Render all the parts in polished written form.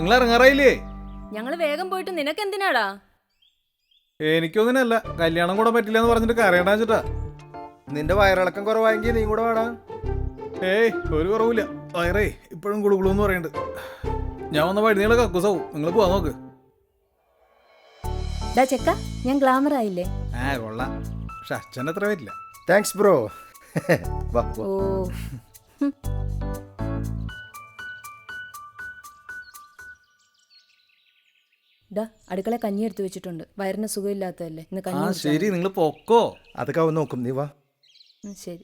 നിങ്ങൾ ഇറങ്ങാറായില്ലേ? ഞങ്ങള് വേഗം പോയിട്ട് നിനക്ക് എന്തിനാടാ? എനിക്കൊന്നിനല്ല, കല്യാണം കൂടെ പറ്റില്ല എന്ന് പറഞ്ഞിട്ട് കരയണ്ടാച്ചിട്ടാ. നിന്റെ വയറിളക്കം കുറവായെങ്കിൽ നീ കൂടെ വേടാ. ഏയ് ഒരു കുറവില്ല, വയറേ ഇപ്പോഴും കുളുകുളൂന്ന് പറയുന്നുണ്ട്. ഞാൻ വന്ന വഴുതികളെ കക്കൂസാവും, നിങ്ങൾ പോവാൻ നോക്ക്. ഡാ ചെക്ക, ഞാൻ ഗ്ലാമർ ആയില്ലേ? കൊള്ളാം, പക്ഷെ അച്ഛൻ അത്ര വരില്ല. Thanks bro. വാ ഓ ഡാ അടുക്കള കഞ്ഞി എടുത്തു വെച്ചിട്ടുണ്ട്. വയറിന് സുഖമില്ലാത്തതല്ലേ, ഇന്ന് കഞ്ഞി കുടിച്ചാ ശരി, മതി. നിങ്ങൾ പൊക്കോ. അതൊക്കെ അവൻ നോക്കും, നീ വാ. ശരി.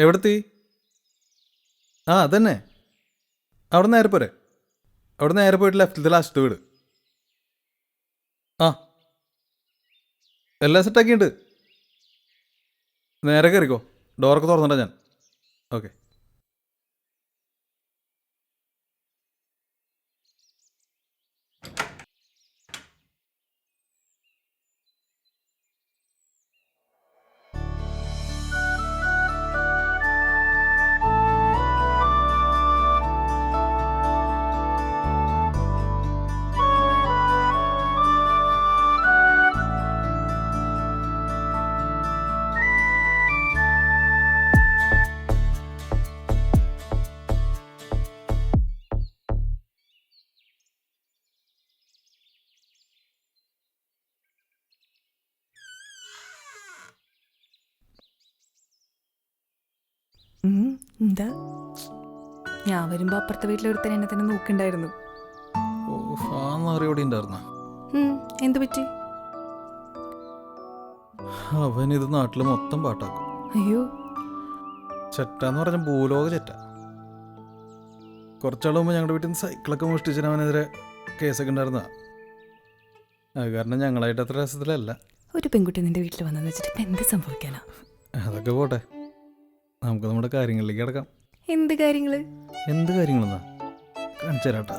എവിടെത്തി? അതന്നെ, അവിടെ നേരെ പോരെ. അവിടെ നേരെ പോയിട്ട് ലെഫ്റ്റിലത്തെ ലാസ്റ്റ് വീട്. എല്ലാം സെറ്റാക്കിയിട്ടുണ്ട്. നേരെ കയറിക്കോ, ഡോറൊക്കെ തുറന്നിട്ടാ ഞാൻ. ഓക്കെ. എന്താ? ഞാൻ വരുമ്പോ അപ്പുറത്തെ വീട്ടിലൊരുത്തൻ എന്നെ തന്നെ നോക്കണ്ടായിരുന്നു. അറിയോടെ ഉണ്ടായിരുന്ന എന്ത് പറ്റി? അവൻ ഇത് നാട്ടില് മൊത്തം പാട്ടാക്കും. അയ്യോ, ചെറ്റാന്ന് പറഞ്ഞ ഭൂലോക ചെറ്റ. കുറച്ചാൾ മുമ്പ് ഞങ്ങളുടെ വീട്ടിൽ നിന്ന് സൈക്കിളൊക്കെ മോഷ്ടിച്ചതിന് അവനെതിരെ കേസൊക്കെ ഉണ്ടായിരുന്ന. അത് കാരണം ഞങ്ങളായിട്ട് അത്ര രസത്തിലല്ല. ഒരു പെൺകുട്ടി നിന്റെ വീട്ടിൽ വന്നെന്ന് വെച്ചിട്ട് ഇപ്പൊ എന്ത് സംഭവിക്കാനാ? അതൊക്കെ പോട്ടെ, നമുക്ക് നമ്മുടെ കാര്യങ്ങളിലേക്ക് കിടക്കാം. എന്ത് കാര്യങ്ങള്? എന്ത് കാര്യങ്ങളെന്നാ കാണിച്ചു തരാട്ടാ.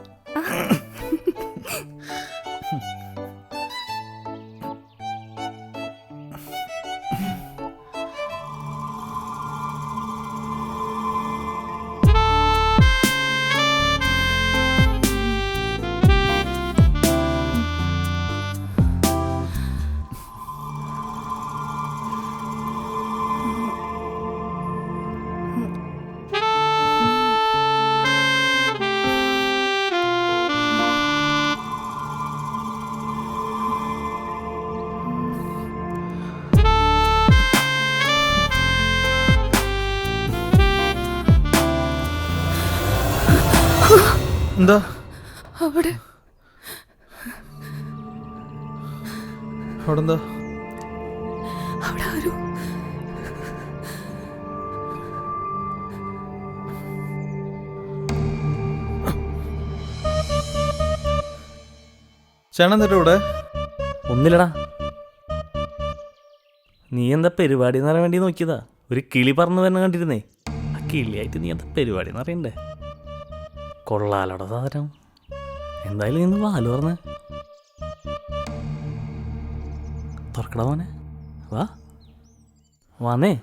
എന്താ അവിടെ അവിടെ എന്താ? അവിടെ ആരോ. ചേട്ടൻ എന്നിട്ട് ഇവിടെ ഒന്നില്ലടാ. നീ എന്താ പരിപാടി എന്ന് പറയാൻ വേണ്ടി നോക്കിയതാ. ഒരു കിളി പറന്ന് തന്നെ കണ്ടിരുന്നേ. ആ കിളിയായിട്ട് നീ എന്താ പരിപാടി എന്ന് അറിയണ്ടേ? കൊള്ളാലോടാ സാധനം. എന്തായാലും ഇന്ന് വാല് പറഞ്ഞേ. തുറക്കടാ മോനെ, വാ വന്നേ.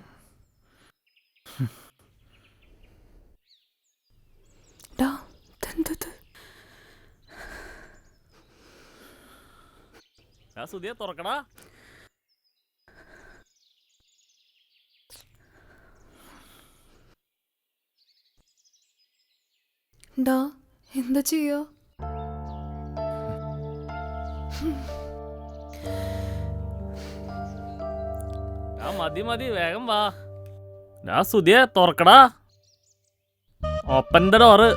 സുധിയെ തുറക്കടാ. എന്താ ചെയ്യോ? മതി മതി, വേഗം വാ. സുധിയെ തുറക്കടാ. Open the door.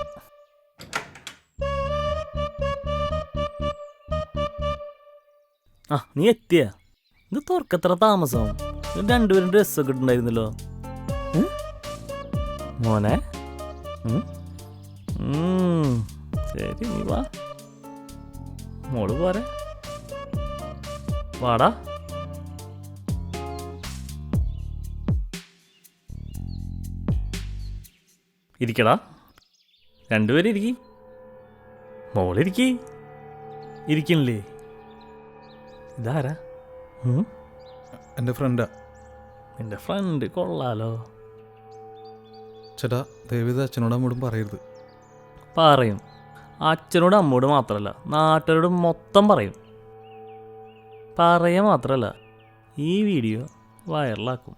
ആ നീ എത്തിയ ഇത് തുറക്കത്ര താമസം. രണ്ടുപേരും ഡ്രസ്സൊക്കെ ഇട്ടുണ്ടായിരുന്നല്ലോ. മോനെ ശരി നീ വാ. മോള് പോരെ, വാടാ. ഇരിക്കടാ, രണ്ടുപേരും ഇരിക്കി. മോളിരിക്കി. ഇരിക്കണില്ലേ? ഇതാരാ? എൻ്റെ ഫ്രണ്ടാ. എൻ്റെ ഫ്രണ്ട് കൊള്ളാലോ. ചേട്ടാ ദയവേത് അച്ഛനോടും അമ്മോടും പറയരുത്. പറയും. അച്ഛനോടും അമ്മോടും മാത്രമല്ല, നാട്ടുകാരോട് മൊത്തം പറയും. പറയുക മാത്രമല്ല, ഈ വീഡിയോ വൈറലാക്കും.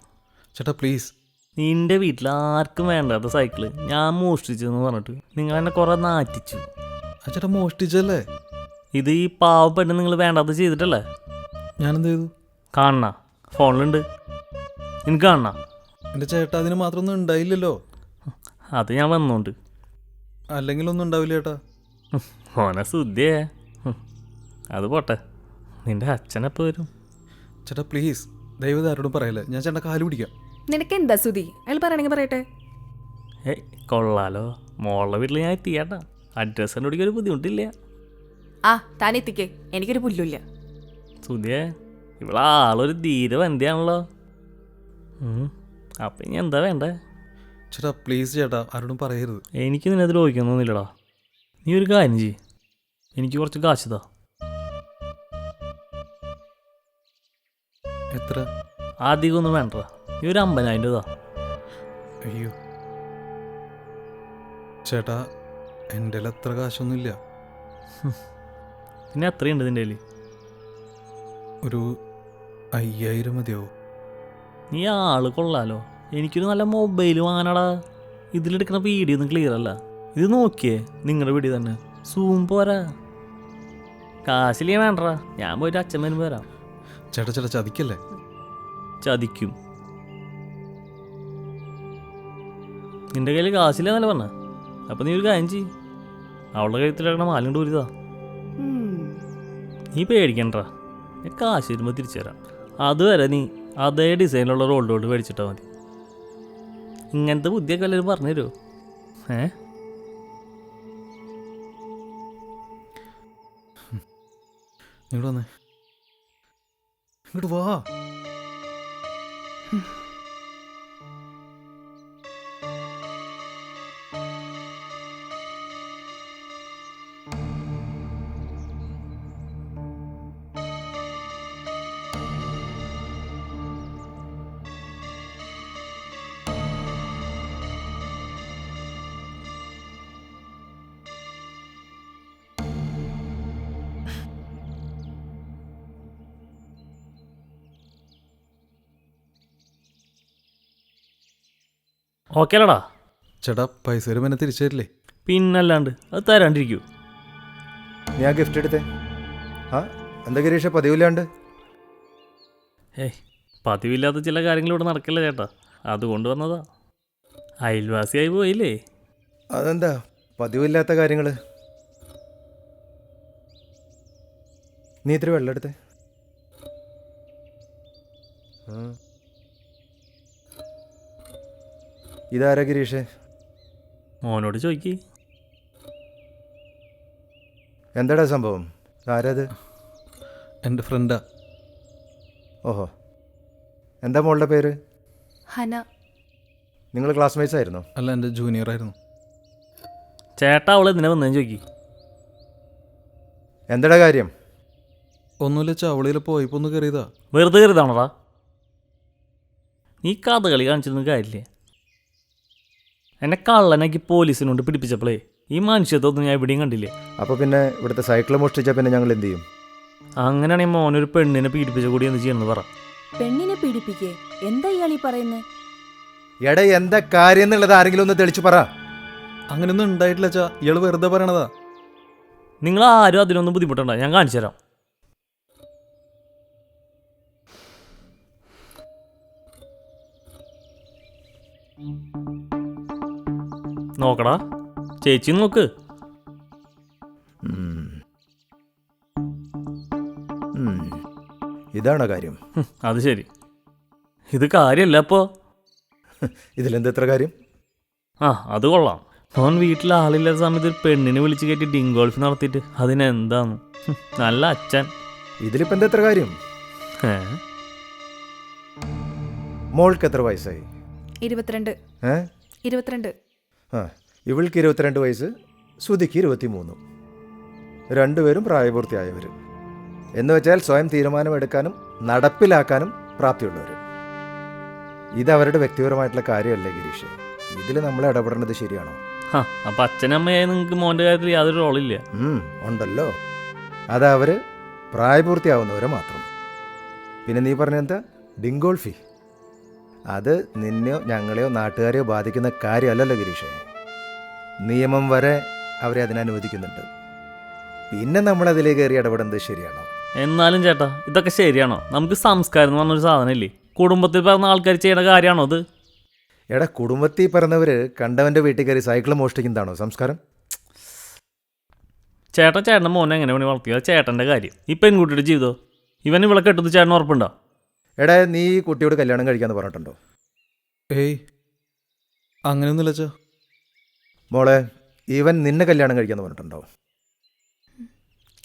ചേട്ടാ പ്ലീസ്. നിൻ്റെ വീട്ടിൽ ആർക്കും വേണ്ടാത്ത സൈക്കിള് ഞാൻ മോഷ്ടിച്ചെന്ന് പറഞ്ഞിട്ട് നിങ്ങൾ എന്നെ കുറേ നാറ്റിച്ചു. ആ ചേട്ടാ മോഷ്ടിച്ചല്ലേ? ഇത് ഈ പാവപ്പെട്ട് നിങ്ങൾ വേണ്ടാത്ത ചെയ്തിട്ടല്ലേ? ഞാനെന്ത് ചെയ്തു? കാണണ ഫോണിലുണ്ട്, എനിക്ക് കാണണ. എൻ്റെ ചേട്ടാ അതിന് മാത്രമൊന്നും ഉണ്ടായില്ലല്ലോ. അത് ഞാൻ വന്നോണ്ട്. അല്ലെങ്കിൽ ഒന്നും ഉണ്ടാവില്ല ചേട്ടാ. മോനെ ശുദ്ധിയേ. അത് പോട്ടെ, നിൻ്റെ അച്ഛനെപ്പോൾ വരും? ചേട്ടാ പ്ലീസ് ദയവേത് ആരോടും പറയല്ലേ. ഞാൻ ചേട്ടാ കാല് പിടിക്കാം. നിനക്ക് എന്താ സുധി? അയാൾ പറയണെങ്കിൽ പറയട്ടെ. ഏയ് കൊള്ളാലോ. മോളുടെ വീട്ടിൽ ഞാൻ എത്തിയാട്ടാ. അഡ്രസ്സ് കണ്ടുപിടിക്കാൻ ഒരു ബുദ്ധിമുട്ടില്ല. ആ താൻ എത്തിക്കേ, എനിക്കൊരു പുല്ലുമില്ല. സുധിയേ, ഇവിടെ ആളൊരു ധീര വന്ധ്യാണല്ലോ. അപ്പം ഇനി എന്താ വേണ്ടേ? ചേട്ടാ പ്ലീസ് ചേട്ടാ ആരോടും പറയരുത്. എനിക്ക് നിന്നതിൽ ചോദിക്കുന്നൊന്നുമില്ലടാ. നീ ഒരു കാര്യം ചെയ്യ്, എനിക്ക് കുറച്ച് കാശ് താ. എത്ര? അധികം ഒന്നും വേണ്ട, നീ ഒരു 50,000 രൂപ. അയ്യോ ചേട്ടാ എൻ്റെ കയ്യിൽ അത്ര കാശൊന്നുമില്ല. പിന്നെ എത്രയുണ്ട് നിൻ്റെ കയ്യിൽ? ഒരു 5,000 മതിയാവും. നീ ആള് കൊള്ളാലോ. എനിക്കൊരു നല്ല മൊബൈൽ വാങ്ങാനാടാ. ഇതിലെടുക്കുന്ന വീഡിയോ ഒന്നും ക്ലിയർ അല്ല. ഇത് നോക്കിയേ, നിങ്ങളുടെ വീഡിയോ തന്നെ സൂം പോരാ. കാശിലേ വേണ്ടടാ, ഞാൻ പോയിട്ട് അച്ഛൻ വരുമ്പോൾ വരാം. ചേട്ടാ ചേട്ടാ ചതിക്കല്ലേ. ചതിക്കും. നിന്റെ കയ്യിൽ കാശില്ലെന്നല്ലേ പറഞ്ഞ? അപ്പം നീ ഒരു കാര്യം ചെയ്യ്, അവളുടെ കഴുത്തിലിറങ്ങണ മാലുണ്ട് ഊരിതാ. നീ പേടിക്കണ്ട, ഞാൻ കാശ് വരുമ്പോൾ തിരിച്ചു തരാം. അതുവരെ നീ അതേ ഡിസൈനിലുള്ള റോൾഡോട് മേടിച്ചിട്ടാൽ മതി. ഇങ്ങനത്തെ ബുദ്ധിയൊക്കെ എല്ലാവരും പറഞ്ഞു തരുമോ? ഇങ്ങോട്ട് വന്നേ, ഇങ്ങോട്ട് വാ. ഓക്കെ അല്ലടാ? ചേട്ടാ പൈസ വരുമ്പോൾ എന്നെ തിരിച്ചു തരില്ലേ? പിന്നല്ലാണ്ട്, അത് തരാണ്ടിരിക്കൂ. നീ ആ ഗിഫ്റ്റ് എടുത്തേ. ആ എന്താ ഗിരീഷ പതിവില്ലാണ്ട്? ഏയ് പതിവില്ലാത്ത ചില കാര്യങ്ങൾ ഇവിടെ നടക്കില്ല ചേട്ടാ, അതുകൊണ്ട് വന്നതാ. അയൽവാസിയായി പോയില്ലേ? അതെന്താ പതിവില്ലാത്ത കാര്യങ്ങൾ? നീ ഇത്തിരി വെള്ളം എടുത്തേ. ഇതാരാ ഗിരീഷേ? മോനോട് ചോദിക്ക്. എന്താടാ സംഭവം? ആരാത്? എൻ്റെ ഫ്രണ്ടാ. ഓഹോ, എന്താ മോളുടെ പേര്? ഹന. നിങ്ങൾ ക്ലാസ്മേറ്റ്സ് ആയിരുന്നോ? അല്ല, എൻ്റെ ജൂനിയർ ആയിരുന്നു. ചേട്ടാ അവൾ എന്തിനാ വന്നതെന്ന് ചോദിക്കി. എന്താടാ കാര്യം? ഒന്നുമില്ല, ചവളിയിൽ പോയപ്പോൾ ഒന്ന് കയറിയതാ. വെറുതെ കരുതാണോടാ? നീ കഥകളി കാണിച്ചൊന്നും കാര്യമില്ലേ. എന്നെ കള്ളനാക്കി പോലീസിനോട് പിടിപ്പിച്ചപ്പോഴേ ഈ മനുഷ്യത്തൊന്നും ഞാൻ എവിടെയും കണ്ടില്ലേ. അപ്പോൾ പിന്നെ ഇവിടുത്തെ സൈക്കിൾ മോഷ്ടിച്ചാൽ പിന്നെ ഞങ്ങൾ എന്ത് ചെയ്യും? അങ്ങനെയാണെങ്കിൽ മോനൊരു പെണ്ണിനെ പീഡിപ്പിച്ച കൂടി എന്ത് ചെയ്യണമെന്ന് പറ. പെണ്ണിനെ പീഡിപ്പിക്കേ? എന്താ ഇയാളീ പറയുന്നത്? എടാ എന്താ കാര്യം എന്നുള്ളത് ആരെങ്കിലും ഒന്ന് തെളിച്ചു പറ. അങ്ങനെയൊന്നും ഉണ്ടായിട്ടില്ല ചാ, ഇയാൾ വെറുതെ പറയണതാ. നിങ്ങൾ ആരും അതിനൊന്നും ബുദ്ധിമുട്ടണ്ട, ഞാൻ കാണിച്ചു തരാം. നോക്കടാ, ചേച്ചി നോക്ക്. ഇതാണോ കാര്യം? അത് ശരി, ഇത് കാര്യമല്ല അപ്പോൾ. ഇതിലെന്ത് എത്ര കാര്യം? ആ അത് കൊള്ളാം. മോൻ വീട്ടിൽ ആളില്ലാത്ത സമയത്ത് ഒരു പെണ്ണിനെ വിളിച്ച് കയറ്റി ഡിങ്കോൾഫ് നടത്തിയിട്ട് അതിനെന്താന്ന്. നല്ല അച്ഛൻ. ഇതിലിപ്പോൾ എന്താ എത്ര കാര്യം? ഏ? മോൾക്ക് എത്ര വയസ്സായി? 22. ഏ 22. ആ, ഇവൾക്ക് 22 വയസ്സ്, ശ്രുതിക്ക് 23. രണ്ടുപേരും പ്രായപൂർത്തിയായവർ. എന്ന് വെച്ചാൽ സ്വയം തീരുമാനമെടുക്കാനും നടപ്പിലാക്കാനും പ്രാപ്തിയുള്ളവർ. ഇതവരുടെ വ്യക്തിപരമായിട്ടുള്ള കാര്യമല്ലേ ഗിരീഷ്? ഇതിൽ നമ്മൾ ഇടപെടേണ്ടത് ശരിയാണോ? ആ അപ്പം അച്ഛനമ്മയായി നിങ്ങൾക്ക് മോൻ്റെ കാര്യത്തിൽ യാതൊരു റോളില്ല. ഉണ്ടല്ലോ. അതവർ പ്രായപൂർത്തിയാവുന്നവരെ മാത്രം. പിന്നെ നീ പറഞ്ഞെന്താ ഡിങ്കോൾഫി? അത് നിന്നെയോ ഞങ്ങളെയോ നാട്ടുകാരെയോ ബാധിക്കുന്ന കാര്യമല്ലല്ലോ ഗിരീഷേ. നിയമം വരെ അവരെ അതിനനുവദിക്കുന്നുണ്ട്. പിന്നെ നമ്മളതിലേക്ക് കയറി ഇടപെടുന്നത് ശരിയാണോ? എന്നാലും ചേട്ടാ, ഇതൊക്കെ ശരിയാണോ? നമുക്ക് സംസ്കാരം എന്ന് പറഞ്ഞൊരു സാധനമില്ലേ? കുടുംബത്തിൽ പറഞ്ഞ ആൾക്കാർ ചെയ്യുന്ന കാര്യമാണോ അത്? എടാ, കുടുംബത്തിൽ പറഞ്ഞവർ കണ്ടവൻ്റെ വീട്ടിൽ കയറി സൈക്കിൾ മോഷ്ടിക്കുന്നതാണോ സംസ്കാരം? ചേട്ടൻ്റെ മോനെ എങ്ങനെ വേണി വളർത്തിയോ? ചേട്ടൻ്റെ കാര്യം. ഈ പെൺകുട്ടിയുടെ ജീവിതം ഇവൻ ഇവിടെ കെട്ടുന്നത് ചേട്ടന് ഉറപ്പുണ്ടോ? എടാ, നീ ഈ കുട്ടിയോട് കല്യാണം കഴിക്കാമെന്ന് പറഞ്ഞിട്ടുണ്ടോ? ഏയ് അങ്ങനെയൊന്നുമില്ല അച്ഛാ. മോളെ, ഇവൻ നിന്നെ കല്യാണം കഴിക്കാമെന്ന് പറഞ്ഞിട്ടുണ്ടോ?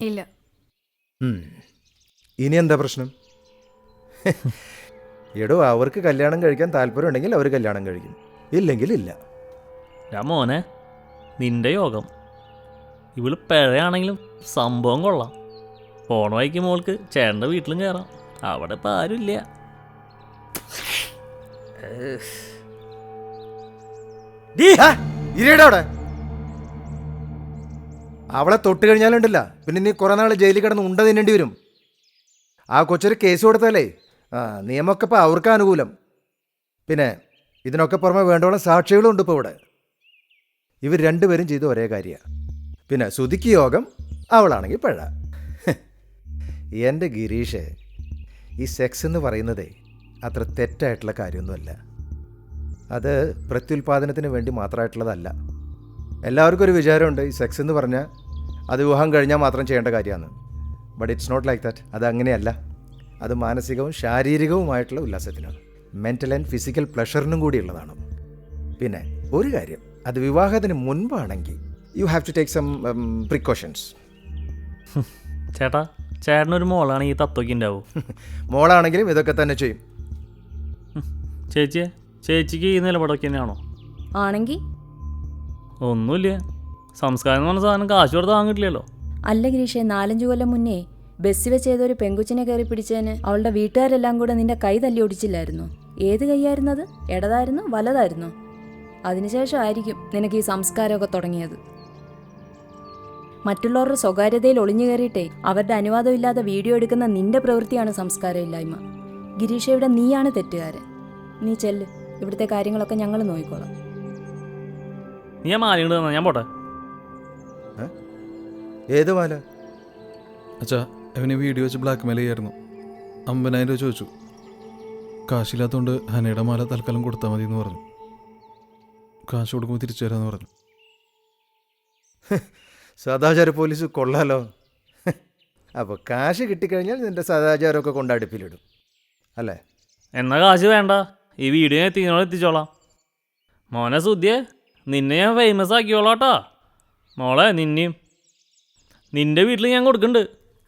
ഇല്ല. ഇനി എന്താ പ്രശ്നം? എടോ, അവർക്ക് കല്യാണം കഴിക്കാൻ താല്പര്യമുണ്ടെങ്കിൽ അവർ കല്യാണം കഴിക്കും, ഇല്ലെങ്കിൽ ഇല്ല. മോനെ, നിന്റെ യോഗം. ഇവള് പിഴയാണെങ്കിലും സംഭവം കൊള്ളാം. പോണ വഴിക്ക് മോൾക്ക് ചേട്ടൻ്റെ വീട്ടിലും കയറാം. അവിടെ ഇപ്പം ആരുമില്ല. അവിടെ അവളെ തൊട്ട് കഴിഞ്ഞാലുണ്ടല്ല, പിന്നെ നീ കുറെ നാൾ ജയിലിൽ കിടന്ന് ഉണ്ട തിന്നേണ്ടി വരും. ആ കൊച്ചൊരു കേസ് കൊടുത്താലേ നിയമമൊക്കെ ഇപ്പോൾ അവർക്ക് അനുകൂലം. പിന്നെ ഇതിനൊക്കെ പുറമെ വേണ്ടോളം സാക്ഷികളും ഉണ്ട് ഇപ്പോൾ ഇവിടെ. ഇവർ രണ്ടുപേരും ചെയ്ത ഒരേ കാര്യമാണ്. പിന്നെ ശ്രുതിക്ക് യോഗം, അവളാണെങ്കിൽ പഴ. എൻ്റെ ഗിരീഷ്, ഈ സെക്സ് എന്ന് പറയുന്നതേ അത്ര തെറ്റായിട്ടുള്ള കാര്യമൊന്നുമല്ല. അത് പ്രത്യുൽപാദനത്തിന് വേണ്ടി മാത്രമായിട്ടുള്ളതല്ല. എല്ലാവർക്കും ഒരു വിചാരമുണ്ട് ഈ സെക്സ് എന്ന് പറഞ്ഞാൽ അത് വിവാഹം കഴിഞ്ഞാൽ മാത്രം ചെയ്യേണ്ട കാര്യമാണ്. But it's not like that. അത് അങ്ങനെയല്ല. അത് മാനസികവും ശാരീരികവുമായിട്ടുള്ള ഉല്ലാസത്തിനാണ്. മെൻ്റൽ ആൻഡ് ഫിസിക്കൽ പ്ലഷറിനും കൂടിയുള്ളതാണ്. പിന്നെ ഒരു കാര്യം, അത് വിവാഹത്തിന് മുൻപാണെങ്കിൽ you have to take some precautions. ചേട്ടാ, ചേട്ടനൊരു മോളാണ് ഈ തത്വയ്ക്ക് ഉണ്ടാവും. മോളാണെങ്കിലും ഇതൊക്കെ തന്നെ ചെയ്യും. ചേച്ചിക്ക് ഈ നിലപാടൊക്കെ തന്നെയാണോ? ആണെങ്കിൽ ഒന്നുമില്ല. സംസ്കാരം എന്ന് പറഞ്ഞ സാധനം കാശ് കൊടുത്ത് വാങ്ങിട്ടില്ലല്ലോ. അല്ല ഗിരീഷേ, 4-5 കൊല്ലം മുന്നേ ബസ്സിൽ വെച്ച് ഏതൊരു പെങ്കുച്ചിനെ കയറി പിടിച്ചതിന് അവളുടെ വീട്ടുകാരെല്ലാം കൂടെ നിന്റെ കൈ തല്ലി ഒടിച്ചില്ലായിരുന്നു? ഏത് കൈയായിരുന്നത്? ഇടതായിരുന്നോ വലതായിരുന്നോ? അതിനുശേഷം ആയിരിക്കും നിനക്ക് ഈ സംസ്കാരമൊക്കെ തുടങ്ങിയത്. മറ്റുള്ളവരുടെ സ്വകാര്യതയിൽ ഒളിഞ്ഞു കയറിയിട്ടേ അവരുടെ അനുവാദമില്ലാതെ വീഡിയോ എടുക്കുന്ന നിന്റെ പ്രവൃത്തിയാണ് സംസ്കാരമില്ലായ്മ. ഗിരീഷയുടെ നീയാണ് തെറ്റുകാരൻ. നീ ചെല്ല്, ഇവിടുത്തെ കാര്യങ്ങളൊക്കെ ഞങ്ങൾ നോക്കിക്കോളാം. നീ ആ മാല തന്നാ ഞാൻ പോട്ടെ. ഏത് മാല? അച്ഛാ, അവനെ വീഡിയോ വെച്ച് ബ്ലാക്ക് മെയിൽ ചെയ്യായിരുന്നു. 50,000 രൂപ ചോദിച്ചു. കാശില്ലാത്തതുകൊണ്ട് ഹനയുടെ മാല തൽക്കാലം കൊടുത്താൽ മതി എന്ന് പറഞ്ഞു. കാശ് കൊടുക്കുമ്പോൾ തിരിച്ചു തരാമെന്ന് പറഞ്ഞു. സദാചാര പോലീസ് കൊള്ളാലോ. അപ്പോൾ കാശ് കിട്ടിക്കഴിഞ്ഞാൽ നിൻ്റെ സദാചാരമൊക്കെ കൊണ്ട് അടുപ്പിലിടും അല്ലേ? എന്നാൽ കാശ് വേണ്ട, ഈ വീഡിയോ ഞാൻ എത്തിനോട് എത്തിച്ചോളാം. മോനെ സുധിയെ, നിന്നെ ഞാൻ ഫേമസ് ആക്കിയോളാട്ടാ. മോളെ, നിന്റെ വീട്ടിൽ ഞാൻ കൊടുക്കുന്നുണ്ട്.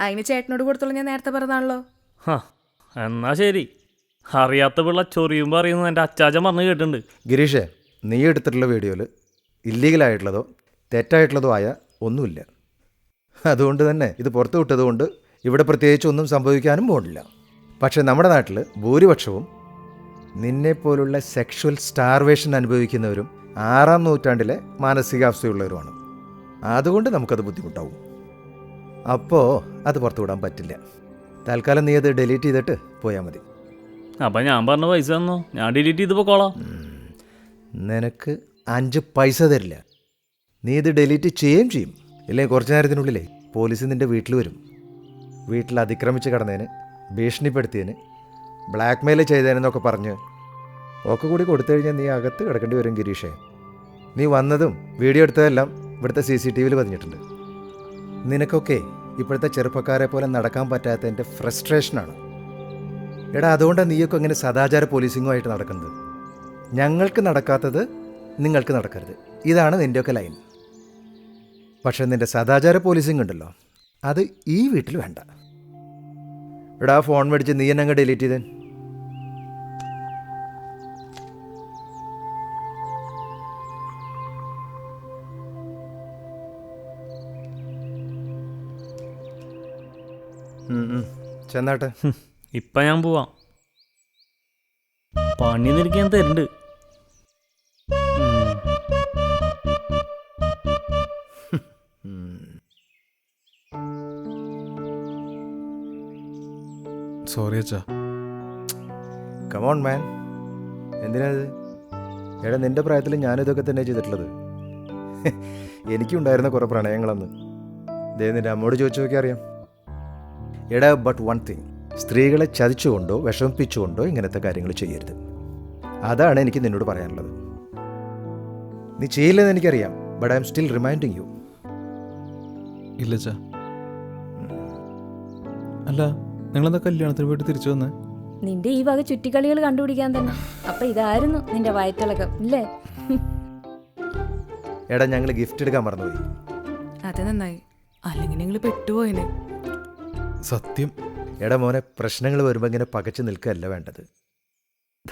അതിന് ചേട്ടനോട് കൊടുത്തോളൂ, ഞാൻ നേരത്തെ പറഞ്ഞാണല്ലോ. എന്നാ ശരി. അറിയാത്ത പിള്ള ചൊറിയുമ്പോൾ അറിയുന്നത് എൻ്റെ അച്ചാച്ചൻ പറഞ്ഞ് കേട്ടിട്ടുണ്ട്. ഗിരീഷേ, നീ എടുത്തിട്ടുള്ള വീഡിയോയിൽ ഇല്ലീഗലായിട്ടുള്ളതോ തെറ്റായിട്ടുള്ളതോ ആയ ഒന്നുമില്ല. അതുകൊണ്ട് തന്നെ ഇത് പുറത്തു വിട്ടതുകൊണ്ട് ഇവിടെ പ്രത്യേകിച്ച് ഒന്നും സംഭവിക്കാനും പോകുന്നില്ല. പക്ഷേ നമ്മുടെ നാട്ടിൽ ഭൂരിപക്ഷവും നിന്നെപ്പോലുള്ള സെക്ഷുവൽ സ്റ്റാർവേഷൻ അനുഭവിക്കുന്നവരും 6-ാം നൂറ്റാണ്ടിലെ മാനസികാവസ്ഥയുള്ളവരുമാണ്. അതുകൊണ്ട് നമുക്കത് ബുദ്ധിമുട്ടാവും. അപ്പോൾ അത് പുറത്തു വിടാൻ പറ്റില്ല. തൽക്കാലം നീ അത് ഡിലീറ്റ് ചെയ്തിട്ട് പോയാൽ മതി. അപ്പം ഞാൻ പറഞ്ഞ പൈസ തന്നോ, ഞാൻ ഡിലീറ്റ് ചെയ്ത് പോക്കോളാം. നിനക്ക് 5 പൈസ തരില്ല. നീ ഇത് ഡിലീറ്റ് ചെയ്യുകയും ചെയ്യും. ഇല്ലെങ്കിൽ കുറച്ച് നേരത്തിനുള്ളിലേ പോലീസ് നിൻ്റെ വീട്ടിൽ വരും. വീട്ടിൽ അതിക്രമിച്ച് കിടന്നതിന്, ഭീഷണിപ്പെടുത്തിയതിന്, ബ്ലാക്ക് മെയിൽ ചെയ്തതിനെന്നൊക്കെ പറഞ്ഞ് ഒക്കെ കൂടി കൊടുത്തു കഴിഞ്ഞാൽ നീ അകത്ത് കിടക്കേണ്ടി വരും ഗിരീഷേ. നീ വന്നതും വീഡിയോ എടുത്തതെല്ലാം ഇവിടുത്തെ CCTVയിൽ പതിഞ്ഞിട്ടുണ്ട്. നിനക്കൊക്കെ ഇപ്പോഴത്തെ ചെറുപ്പക്കാരെ പോലെ നടക്കാൻ പറ്റാത്തതിൻ്റെ ഫ്രസ്ട്രേഷനാണ്. എടാ അതുകൊണ്ടാണ് നീയൊക്കെ അങ്ങനെ സദാചാര പോലീസിങ്ങുമായിട്ട് നടക്കുന്നത്. ഞങ്ങൾക്ക് നടക്കാത്തത് നിങ്ങൾക്ക് നടക്കരുത്, ഇതാണ് നിൻ്റെയൊക്കെ ലൈൻ. പക്ഷെ നിൻ്റെ സദാചാര പോലീസിങ് ഉണ്ടല്ലോ, അത് ഈ വീട്ടിൽ വേണ്ട. എടാ ഫോൺ മേടിച്ച് നീ എന്നെ അങ്ങ് ഡിലീറ്റ് ചെയ്തേ. ചെന്നാട്ടെ. ഇപ്പം ഞാൻ പോവാം. പണി നിനക്ക് ഞാൻ തരുന്നുണ്ട്. സോറി അച്ഛാ. കമോൺ മാൻ, എന്തിനാത്? എടാ നിൻ്റെ പ്രായത്തിൽ ഞാനിതൊക്കെ തന്നെ ചെയ്തിട്ടുള്ളത്. എനിക്കുണ്ടായിരുന്ന കുറേ പ്രണയങ്ങളന്ന് ദേ നിൻ്റെ അമ്മോട് ചോദിച്ചു നോക്കി അറിയാം. എടാ ബട്ട് വൺ തിങ്, സ്ത്രീകളെ ചതിച്ചുകൊണ്ടോ വിഷമിപ്പിച്ചുകൊണ്ടോ ഇങ്ങനത്തെ കാര്യങ്ങൾ ചെയ്യരുത്. അതാണ് എനിക്ക് നിന്നോട് പറയാനുള്ളത്. നീ ചെയ്യില്ലെന്ന് എനിക്കറിയാം, but I am still reminding you. ഇല്ല അച്ഛാ. അല്ല, നിങ്ങളെന്താ കല്യാണത്തിന് പോയിട്ട് തിരിച്ചു വന്നേ? നിന്റെ ഈ വക ചുറ്റിക്കളികൾ കണ്ടുപിടിക്കാൻ തന്നെ. അപ്പൊ ഇതായിരുന്നു നിന്റെ വയറ്റിളക്കം ഇല്ലേ? എടാ ഞങ്ങൾ ഗിഫ്റ്റ് എടുക്കാൻ മറന്നുപോയി. അത് നന്നായി, അല്ലെങ്കിൽ നിങ്ങൾ പെട്ടുപോയിന്. സത്യം. എടാ മോനെ, പ്രശ്നങ്ങൾ വരുമ്പോൾ ഇങ്ങനെ പകച്ചു നിൽക്കുകയല്ല വേണ്ടത്,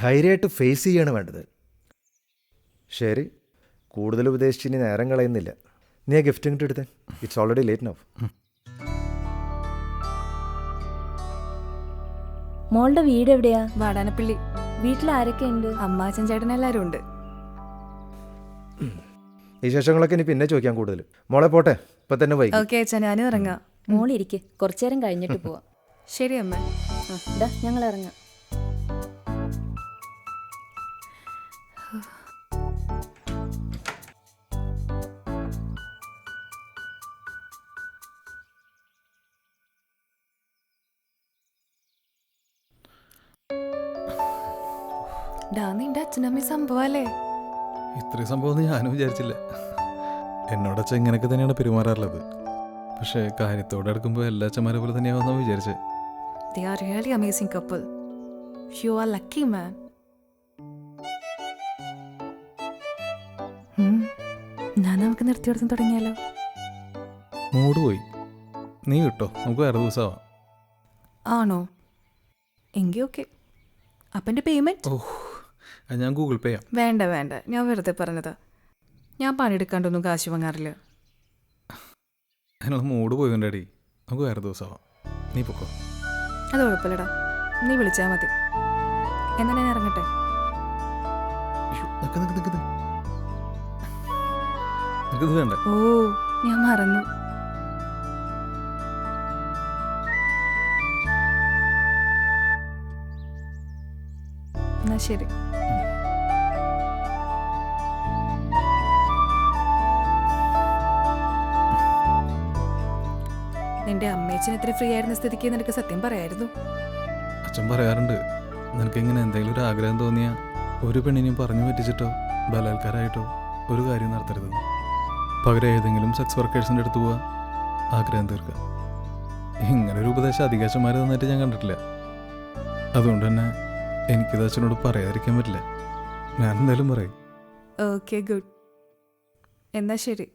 ധൈര്യമായിട്ട് ഫേസ് ചെയ്യാണ് വേണ്ടത്. ശരി, കൂടുതൽ ഉപദേശിച്ച് ഇനി നേരം കളയുന്നില്ല. നീ ആ ഗിഫ്റ്റ് ഇങ്ങോട്ട് എടുത്തേ. It's already late now. മോളുടെ വീട് എവിടെയാ? വാടാനപ്പള്ളി. വീട്ടിൽ ആരൊക്കെ ഉണ്ട്? അമ്മാച്ചൻ ചേട്ടൻ എല്ലാവരും ഉണ്ട്. ഈ ശേഷങ്ങളൊക്കെ ഇനി പിന്നെ ചോദിക്കാൻ കൂടുതൽ. മോളെ പോട്ടെ, ഇപ്പൊ തന്നെ വൈകി. ഓക്കെ അച്ഛാ, ഞാനും ഇറങ്ങാം. മോളിരിക്കെ, കുറച്ചു നേരം കഴിഞ്ഞിട്ട് പോവാം. ശരി അമ്മ. ഇതാ ഞങ്ങൾ ഇറങ്ങാം. ഡാ നിന്റെ അച്ഛനമ്മ സംഭവല്ലേ? ഇത്രയും സംഭവം ഞാനും വിചാരിച്ചില്ല. എന്നോട് അച്ഛൻ ഇങ്ങനെയൊക്കെ തന്നെയാണ് പെരുമാറാറുള്ളത്. പക്ഷേ കാര്യത്തോടെ എടുക്കുമ്പോൾ എല്ലാ അച്ഛന്മാരെ പോലെ തന്നെയാവുന്ന വിചാരിച്ചേ. They are really amazing couple. You are lucky man. ഞാൻ നമുക്ക് നിർത്തിയെടുത്തും തുടങ്ങിയാലോ? മൂഡ് പോയി. നീ കിട്ടോ, നമുക്ക് വേറെ ദിവസമാവാം. ആണോ? എങ്കിൽ ഓക്കെ. അപ്പം എൻ്റെ പേയ്മെൻറ്റ്? ഓഹ്, അത് ഞാൻ ഗൂഗിൾ പേ ചെയ്യാം. വേണ്ട വേണ്ട, ഞാൻ വെറുതെ പറഞ്ഞതാ. ഞാൻ പണിയെടുക്കാണ്ടൊന്നും കാശ് വാങ്ങാറില്ല. അതിനുള്ള മൂഡ് പോയിട്ടുണ്ട് അടി. നമുക്ക് വേറെ ദിവസമാവാം. നീ പൊക്കോ. അത് കുഴപ്പമില്ലടാ, നീ വിളിച്ചാൽ മതി. എന്നാൽ ഞാൻ ഇറങ്ങട്ടെ. നിനക്കിത് വേണ്ട? ഓ, ഞാൻ മറന്നു. എന്നാ ശരി. നിന്റെ അമ്മേച്ചൻ എത്ര ഫ്രീ ആയിരുന്ന സ്ഥിതിക്ക് നിനക്ക് സത്യം പറയായിരുന്നു. അച്ഛൻ പറയാറുണ്ട്, നിനക്കിങ്ങനെ എന്തെങ്കിലും ഒരു ആഗ്രഹം തോന്നിയാൽ ഒരു പെണ്ണിനെയും പറഞ്ഞു പറ്റിച്ചിട്ടോ ബലാത്കാരമായിട്ടോ ഒരു കാര്യം നടത്തരുതെന്ന്. പകരം ഏതെങ്കിലും സെക്സ് വർക്കേഴ്സിൻ്റെ അടുത്ത് പോവാ, ആഗ്രഹം തീർക്കുക. ഇങ്ങനൊരു ഉപദേശം അധികാശന്മാർ തന്നിട്ട് ഞാൻ കണ്ടിട്ടില്ല. അതുകൊണ്ട് തന്നെ എനിക്കിത് അച്ഛനോട് പറയാതിരിക്കാൻ പറ്റില്ല. ഞാൻ എന്തായാലും പറയും. Okay good. എന്നാ ശരി.